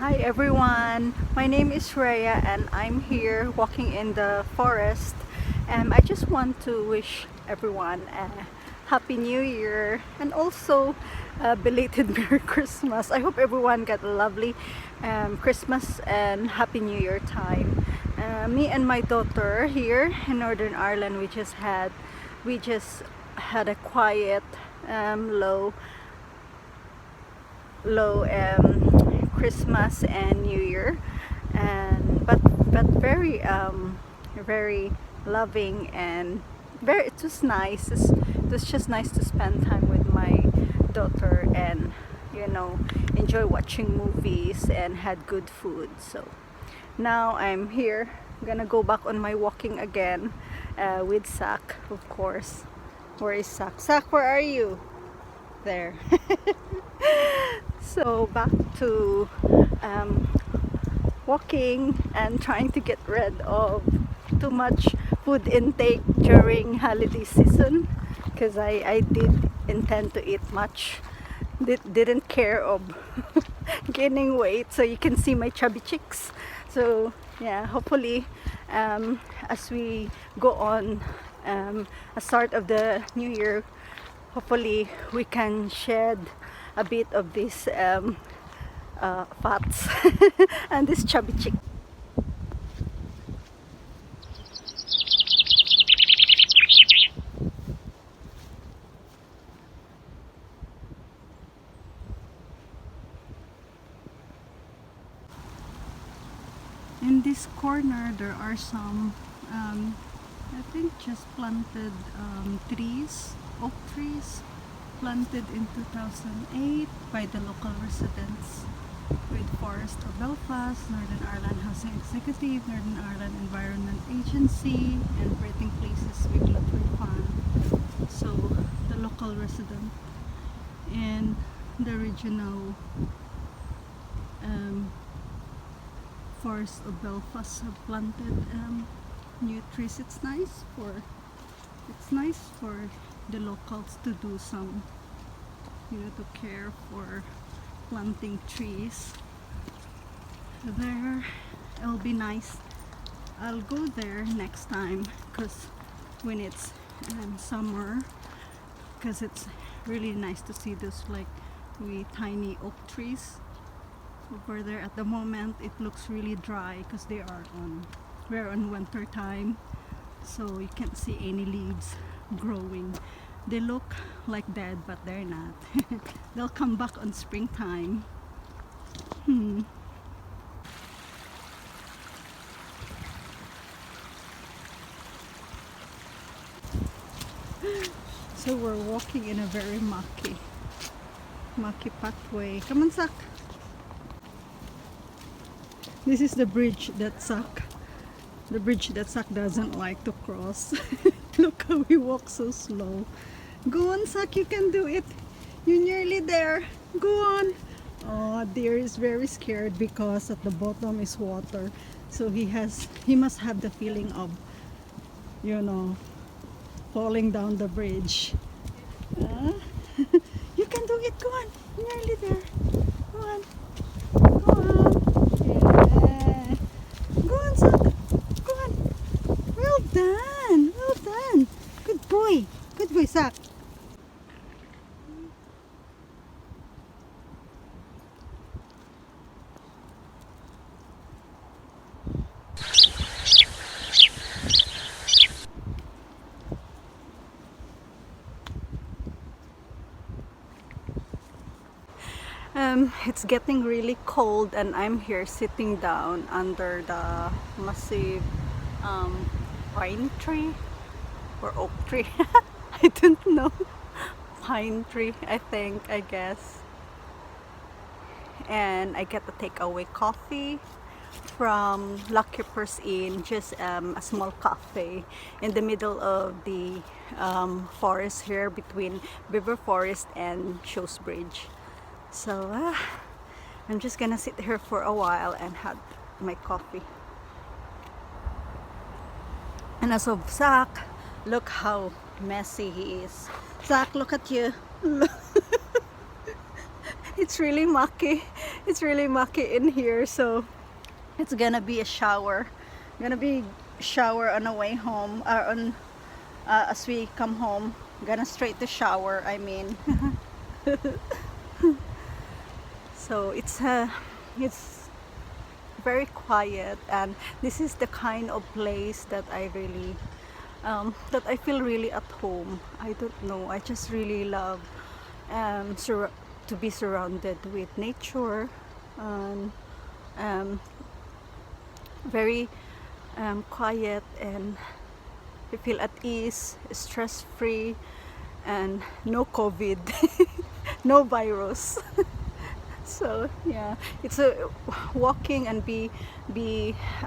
Hi everyone, my name is Rhea and I'm here walking in the forest. I just want to wish everyone a Happy New Year and also a belated Merry Christmas. I hope everyone got a lovely Christmas and Happy New Year time. Me and my daughter here in Northern Ireland, we just had a quiet, low Christmas and New Year, and but very loving and very it was nice. It was just nice to spend time with my daughter and enjoy watching movies and had good food. So now I'm here. I'm gonna go back on my walking again with Sak, of course. Where is Sak? Sak, where are you? There. So back to um, walking and trying to get rid of too much food intake during holiday season because I did intend to eat much. Didn't care of gaining weight, so you can see my chubby cheeks. So yeah, hopefully as we go on a start of the new year, hopefully we can shed a bit of this fats and this chubby chick. In this corner there are some I think just planted trees, oak trees planted in 2008 by the local residents with Forest of Belfast, Northern Ireland Housing Executive, Northern Ireland Environment Agency, and Breathing Places Regulatory Fund. So the local resident and the regional um, Forest of Belfast have planted new trees. It's nice for the locals to do some, to care for planting trees there. It'll be nice. I'll go there next time because when it's summer, because it's really nice to see those like wee tiny oak trees over there. At the moment it looks really dry because we're on winter time, so you can't see any leaves growing. They look like dead, but they're not. They'll come back on springtime. So we're walking in a very mucky pathway. Come on, Sak. This is the bridge that Sak doesn't like to cross. Look how he walks so slow. Go on, Sak, you can do it. You're nearly there. Go on. Oh, deer is very scared because at the bottom is water. So he must have the feeling of, falling down the bridge. Uh, you can do it. Go on. You're nearly there. Go on. Go on. Yeah. Go on, Sak. Go on. Well done. Well done. Good boy. Good boy, Sak. It's getting really cold and I'm here sitting down under the massive um, pine tree or oak tree. I don't know. Pine tree, I guess. And I get to take away coffee from Lockkeepers Inn, just a small cafe in the middle of the forest here between Beaver Forest and Shawsbridge. So I'm just gonna sit here for a while and have my coffee. And as of Zach, look how messy he is. Zach, look at you. it's really mucky. It's really mucky in here, so it's gonna be a shower. Gonna be shower on the way home, on as we come home. Gonna straight to shower, I mean. So it's very quiet, and this is the kind of place that I really that I feel really at home. I don't know, I just really love to be surrounded with nature, and very quiet, and I feel at ease, stress free, and no COVID, no virus. So yeah, it's a walking and be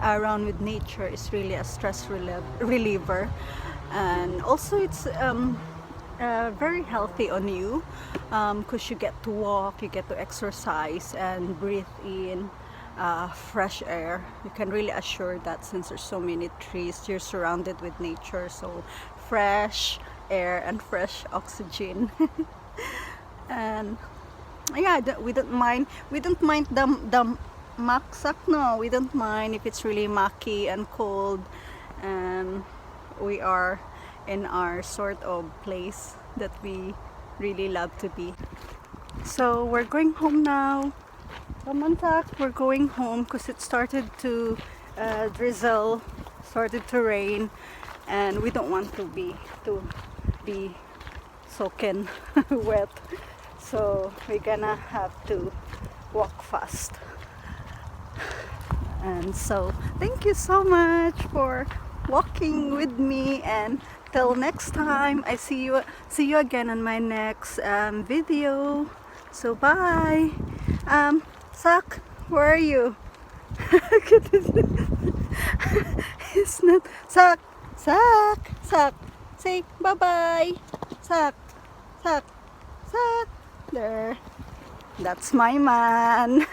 around with nature is really a stress reliever, and also it's very healthy on you, because you get to walk, you get to exercise and breathe in fresh air. You can really assure that since there's so many trees, you're surrounded with nature, so fresh air and fresh oxygen. And yeah, we don't mind the maksak. No, we don't mind if it's really mucky and cold, and we are in our sort of place that we really love to be. So we're going home now. Pamantak, we're going home because it started to drizzle, started to rain, and we don't want to be soaking wet. So we're gonna have to walk fast. And so thank you so much for walking with me, and till next time, I see you again on my next video. So bye. Sak, where are you? It's not Sak. Say bye bye. Sak. There. That's my man.